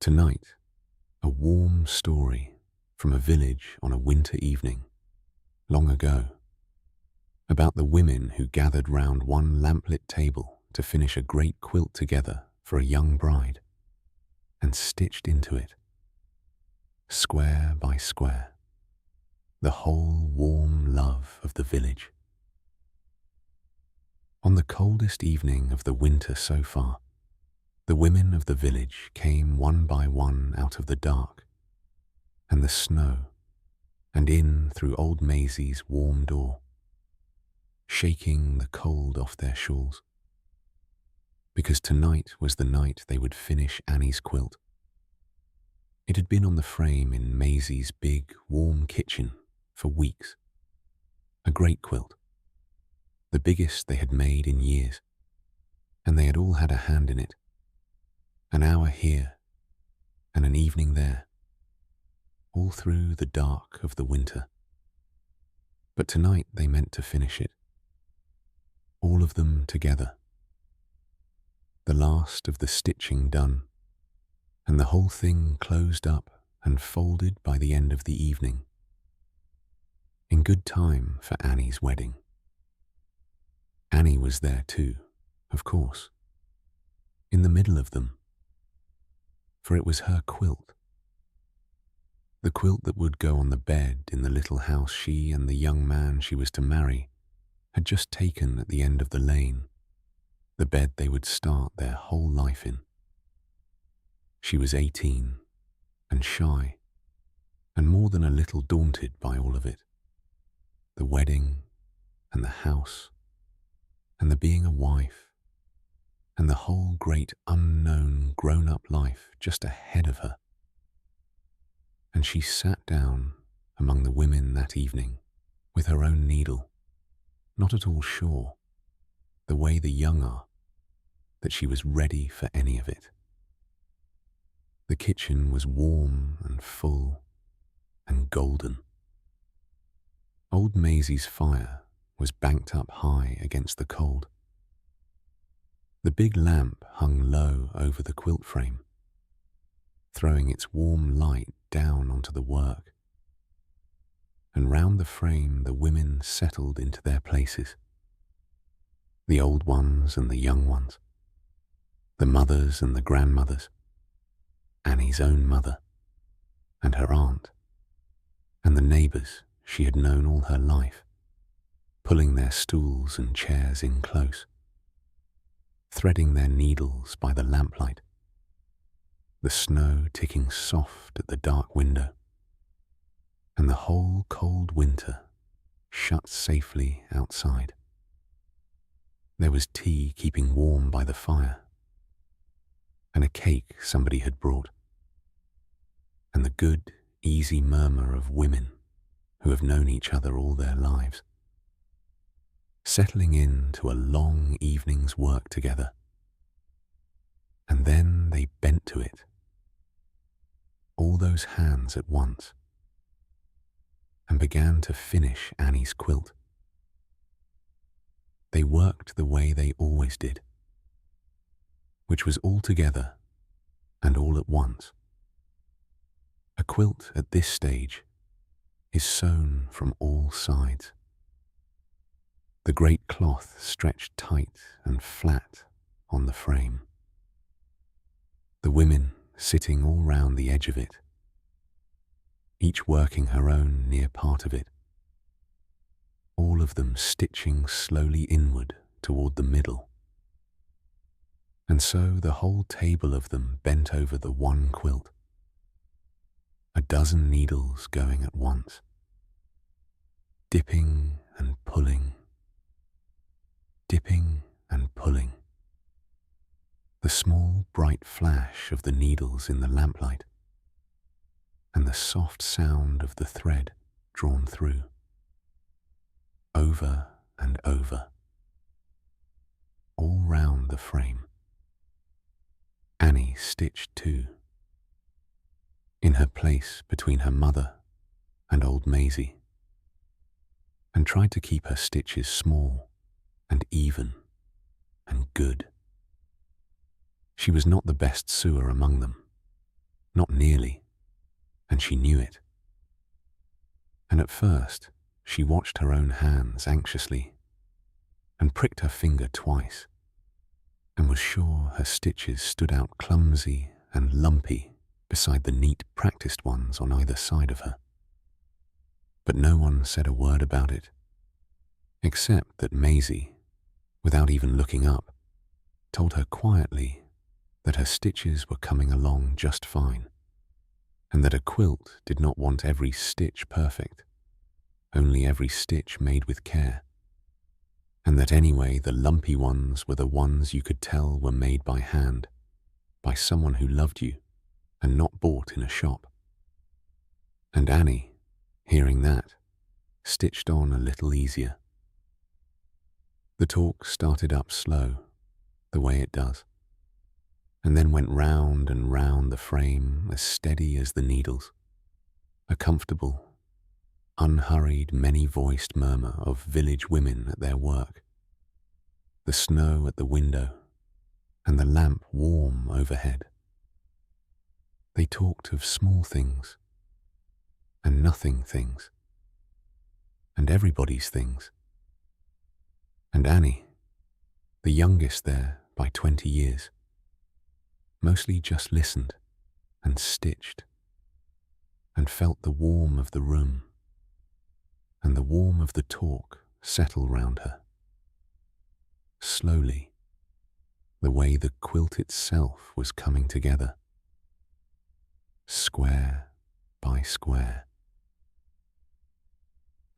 Tonight, a warm story from a village on a winter evening, long ago, about the women who gathered round one lamplit table to finish a great quilt together for a young bride, and stitched into it, square by square, the whole warm love of the village. On the coldest evening of the winter so far, the women of the village came one by one out of the dark and the snow and in through old Maisie's warm door, shaking the cold off their shawls, because tonight was the night they would finish Annie's quilt. It had been on the frame in Maisie's big, warm kitchen for weeks, a great quilt, the biggest they had made in years, and they had all had a hand in it. An hour here and an evening there, all through the dark of the winter. But tonight they meant to finish it, all of them together. The last of the stitching done, and the whole thing closed up and folded by the end of the evening, in good time for Annie's wedding. Annie was there too, of course, in the middle of them, for it was her quilt. The quilt that would go on the bed in the little house she and the young man she was to marry had just taken at the end of the lane, the bed they would start their whole life in. She was 18 and shy and more than a little daunted by all of it. The wedding and the house and the being a wife and the whole great unknown grown-up life just ahead of her. And she sat down among the women that evening with her own needle, not at all sure, the way the young are, that she was ready for any of it. The kitchen was warm and full and golden. Old Maisie's fire was banked up high against the cold. The big lamp hung low over the quilt frame, throwing its warm light down onto the work. And round the frame the women settled into their places, the old ones and the young ones, the mothers and the grandmothers, Annie's own mother, and her aunt, and the neighbours she had known all her life, pulling their stools and chairs in close, threading their needles by the lamplight, the snow ticking soft at the dark window, and the whole cold winter shut safely outside. There was tea keeping warm by the fire, and a cake somebody had brought, and the good, easy murmur of women who have known each other all their lives, settling into a long evening's work together. And then they bent to it, all those hands at once, and began to finish Annie's quilt. They worked the way they always did, which was all together and all at once. A quilt at this stage is sewn from all sides. The great cloth stretched tight and flat on the frame. The women sitting all round the edge of it, each working her own near part of it, all of them stitching slowly inward toward the middle. And so the whole table of them bent over the one quilt, a dozen needles going at once, dipping and pulling, dipping and pulling. The small bright flash of the needles in the lamplight, and the soft sound of the thread drawn through, over and over, all round the frame. Annie stitched too, in her place between her mother and old Maisie, and tried to keep her stitches small and even and good. She was not the best sewer among them, Not nearly, and she knew it. And at first, she watched her own hands anxiously and pricked her finger twice and was sure her stitches stood out clumsy and lumpy beside the neat, practiced ones on either side of her. But no one said a word about it, except that Maisie, without even looking up, told her quietly that her stitches were coming along just fine, and that a quilt did not want every stitch perfect, only every stitch made with care, and that anyway the lumpy ones were the ones you could tell were made by hand, by someone who loved you and not bought in a shop. And Annie, hearing that, stitched on a little easier. The talk started up slow, the way it does, and then went round and round the frame as steady as the needles, a comfortable, unhurried, many-voiced murmur of village women at their work, the snow at the window, and the lamp warm overhead. They talked of small things, and nothing things, and everybody's things. And Annie, the youngest there by 20 years, mostly just listened and stitched and felt the warmth of the room and the warmth of the talk settle round her. Slowly, the way the quilt itself was coming together, square by square.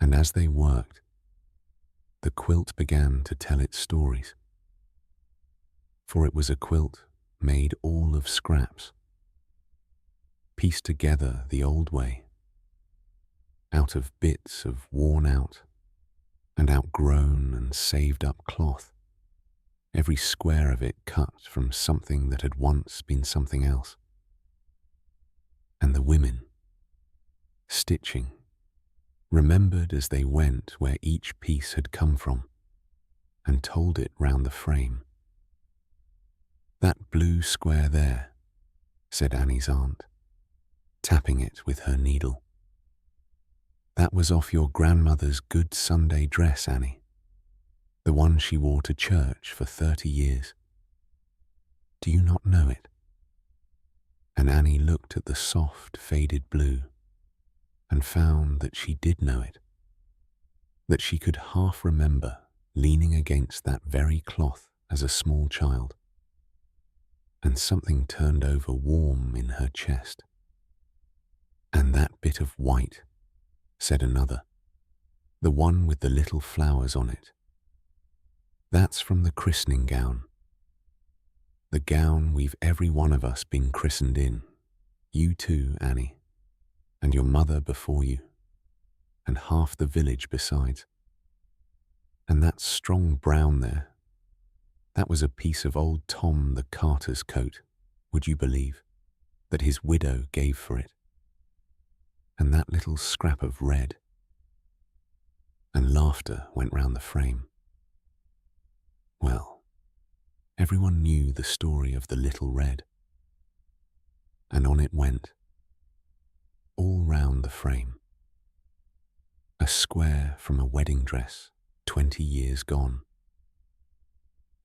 And as they worked, the quilt began to tell its stories. For it was a quilt made all of scraps, pieced together the old way, out of bits of worn-out and outgrown and saved-up cloth, every square of it cut from something that had once been something else. And the women, stitching, remembered as they went where each piece had come from, and told it round the frame. "That blue square there," said Annie's aunt, tapping it with her needle. "That was off your grandmother's good Sunday dress, Annie, the one she wore to church for 30 years. Do you not know it?" And Annie looked at the soft, faded blue and found that she did know it, that she could half remember leaning against that very cloth as a small child, and something turned over warm in her chest. "And that bit of white," said another, "the one with the little flowers on it. That's from the christening gown. The gown we've every one of us been christened in, you too, Annie, and your mother before you, and half the village besides. And that strong brown there, that was a piece of old Tom the carter's coat, would you believe, that his widow gave for it. And that little scrap of red." And laughter went round the frame. Well, everyone knew the story of the little red, and on it went, all round the frame. A square from a wedding dress 20 years gone.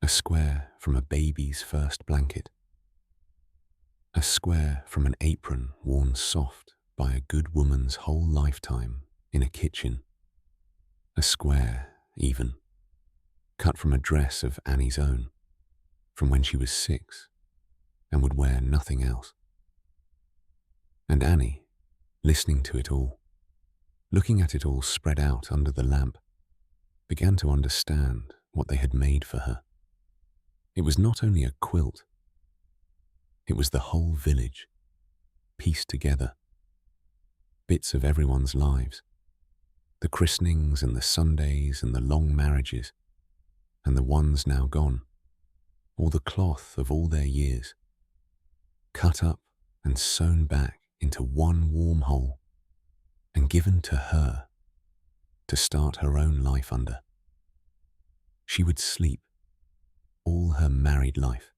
A square from a baby's first blanket. A square from an apron worn soft by a good woman's whole lifetime in a kitchen. A square, even, cut from a dress of Annie's own, from when she was 6 and would wear nothing else. And Annie, listening to it all, looking at it all spread out under the lamp, began to understand what they had made for her. It was not only a quilt, it was the whole village, pieced together. Bits of everyone's lives, the christenings and the Sundays and the long marriages, and the ones now gone, all the cloth of all their years, cut up and sewn back into one warm hole and given to her to start her own life under. She would sleep all her married life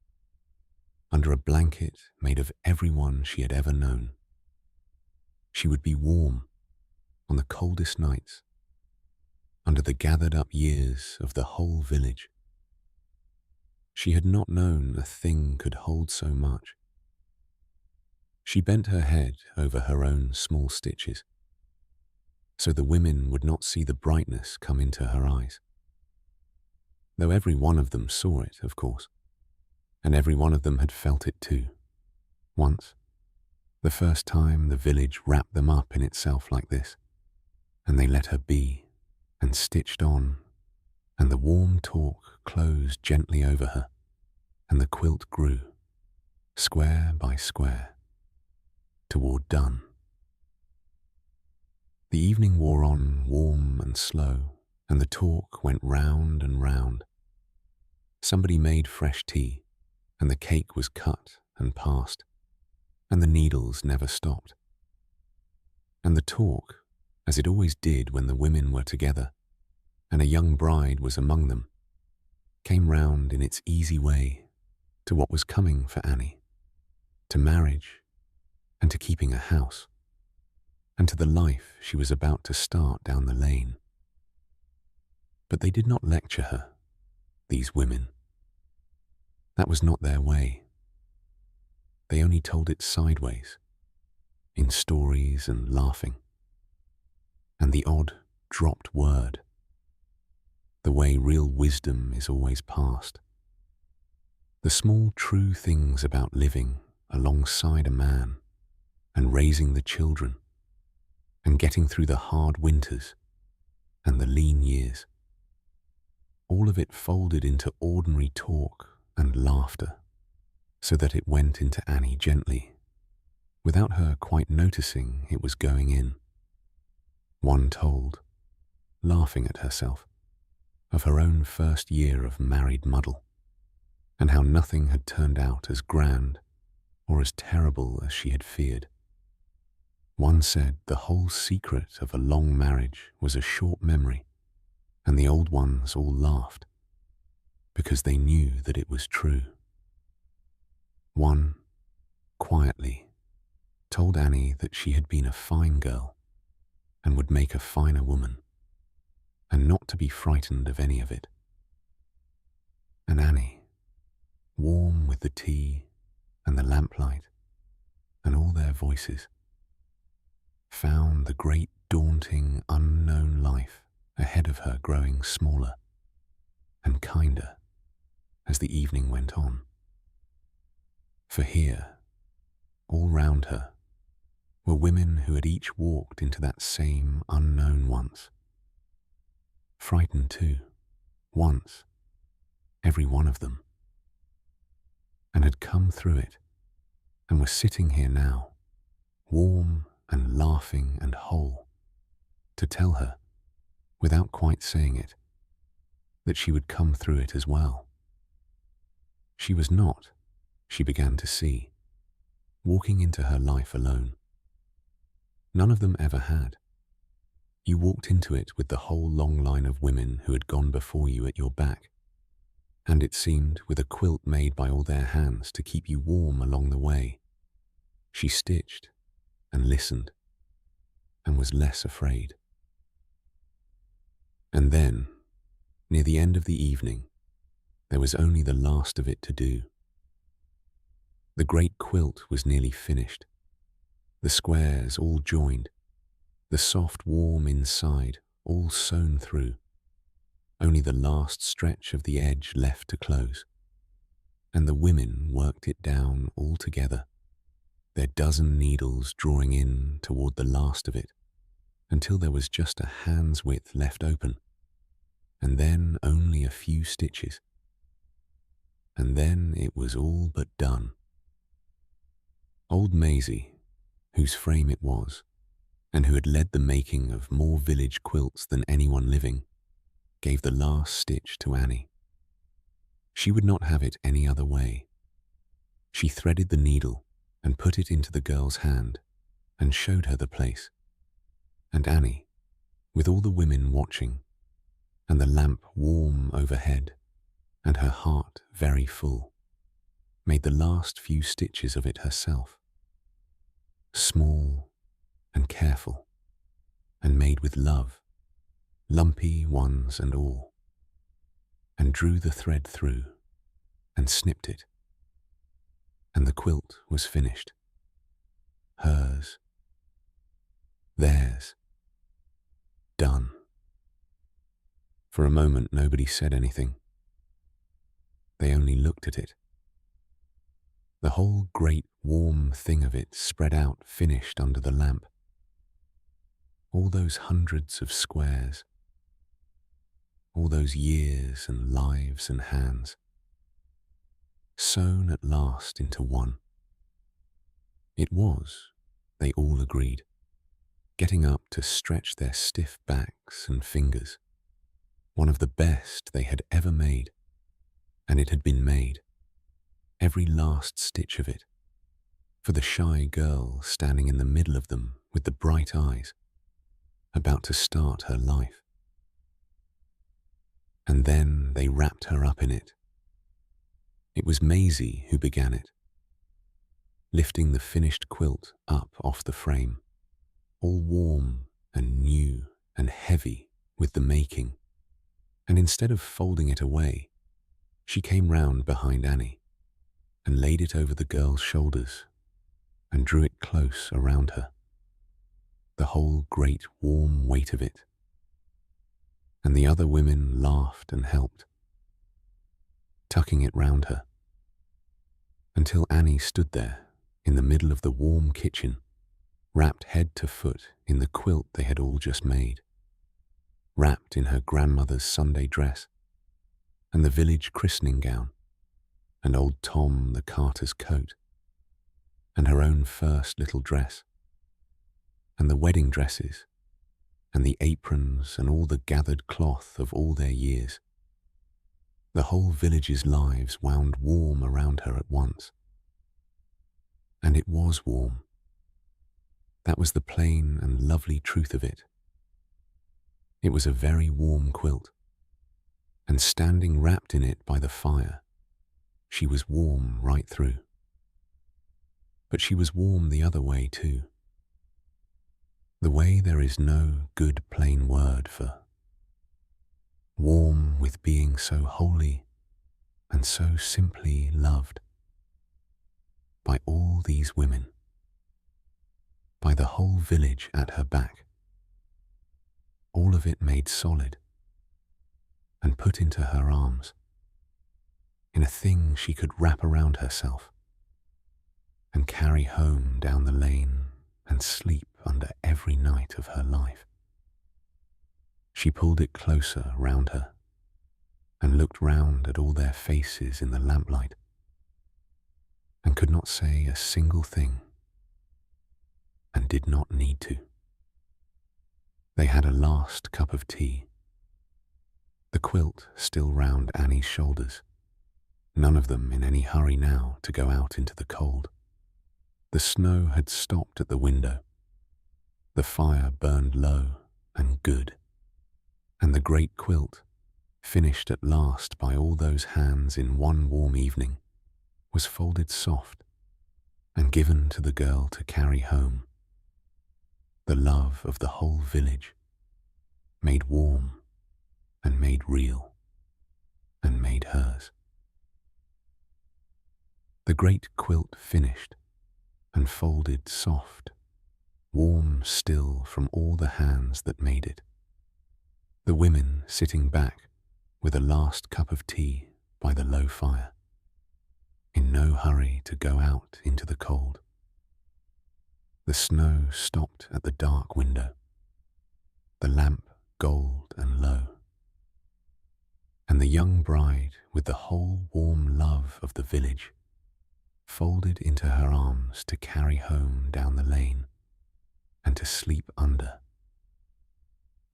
under a blanket made of everyone she had ever known. She would be warm on the coldest nights, under the gathered-up years of the whole village. She had not known a thing could hold so much. She bent her head over her own small stitches, so the women would not see the brightness come into her eyes. Though every one of them saw it, of course, and every one of them had felt it too. Once, the first time the village wrapped them up in itself like this, and they let her be, and stitched on, and the warm talk closed gently over her, and the quilt grew, square by square, toward done. The evening wore on warm and slow, and the talk went round and round. Somebody made fresh tea, and the cake was cut and passed, and the needles never stopped. And the talk, as it always did when the women were together, and a young bride was among them, came round in its easy way to what was coming for Annie, to marriage, and to keeping a house, and to the life she was about to start down the lane. But they did not lecture her, these women. That was not their way. They only told it sideways, in stories and laughing, and the odd dropped word, the way real wisdom is always passed. The small true things about living alongside a man and raising the children and getting through the hard winters and the lean years. All of it folded into ordinary talk and laughter, so that it went into Annie gently, without her quite noticing it was going in. One told, laughing at herself, of her own first year of married muddle, and how nothing had turned out as grand or as terrible as she had feared. One said the whole secret of a long marriage was a short memory, and the old ones all laughed, because they knew that it was true. One, quietly, told Annie that she had been a fine girl and would make a finer woman, and not to be frightened of any of it. And Annie, warm with the tea and the lamplight and all their voices, found the great daunting unknown life ahead of her growing smaller and kinder as the evening went on. For here, all round her, were women who had each walked into that same unknown once. Frightened too, once, every one of them, and had come through it, and were sitting here now, warm and laughing and whole, to tell her, without quite saying it, that she would come through it as well. She was not, she began to see, walking into her life alone. None of them ever had. You walked into it with the whole long line of women who had gone before you at your back, and it seemed with a quilt made by all their hands to keep you warm along the way. She stitched and listened and was less afraid. And then, near the end of the evening, there was only the last of it to do. The great quilt was nearly finished, the squares all joined, the soft warm inside all sewn through, only the last stretch of the edge left to close, and the women worked it down all together, their dozen needles drawing in toward the last of it, until there was just a hand's width left open, and then only a few stitches. And then it was all but done. Old Maisie, whose frame it was, and who had led the making of more village quilts than anyone living, gave the last stitch to Annie. She would not have it any other way. She threaded the needle and put it into the girl's hand and showed her the place. And Annie, with all the women watching, and the lamp warm overhead, and her heart very full, made the last few stitches of it herself, small and careful, and made with love, lumpy ones and all, and drew the thread through and snipped it, and the quilt was finished. Hers, theirs, done. For a moment nobody said anything. They only looked at it. The whole great warm thing of it spread out finished under the lamp. All those hundreds of squares, all those years and lives and hands, sewn at last into one. It was, they all agreed, getting up to stretch their stiff backs and fingers, one of the best they had ever made, and it had been made, every last stitch of it, for the shy girl standing in the middle of them with the bright eyes, about to start her life. And then they wrapped her up in it. It was Maisie who began it, lifting the finished quilt up off the frame, all warm and new and heavy with the making, and instead of folding it away, she came round behind Annie and laid it over the girl's shoulders and drew it close around her, the whole great warm weight of it. And the other women laughed and helped, tucking it round her, until Annie stood there in the middle of the warm kitchen, wrapped head to foot in the quilt they had all just made, wrapped in her grandmother's Sunday dress, and the village christening gown, and old Tom the carter's coat, and her own first little dress, and the wedding dresses, and the aprons and all the gathered cloth of all their years. The whole village's lives wound warm around her at once. And it was warm. That was the plain and lovely truth of it. It was a very warm quilt, and standing wrapped in it by the fire, she was warm right through. But she was warm the other way too. The way there is no good plain word for. Warm with being so wholly and so simply loved by all these women, by the whole village at her back, all of it made solid and put into her arms, in a thing she could wrap around herself and carry home down the lane and sleep under every night of her life. She pulled it closer round her and looked round at all their faces in the lamplight and could not say a single thing, and did not need to. They had a last cup of tea, the quilt still round Annie's shoulders, none of them in any hurry now to go out into the cold. The snow had stopped at the window, the fire burned low and good, and the great quilt, finished at last by all those hands in one warm evening, was folded soft and given to the girl to carry home, the love of the whole village, made warm and made real and made hers. The great quilt finished and folded soft, warm still from all the hands that made it. The women sitting back with a last cup of tea by the low fire, in no hurry to go out into the cold. The snow stopped at the dark window, the lamp gold and low, and the young bride with the whole warm love of the village folded into her arms to carry home down the lane and to sleep under,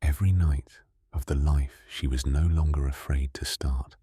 every night of the life she was no longer afraid to start.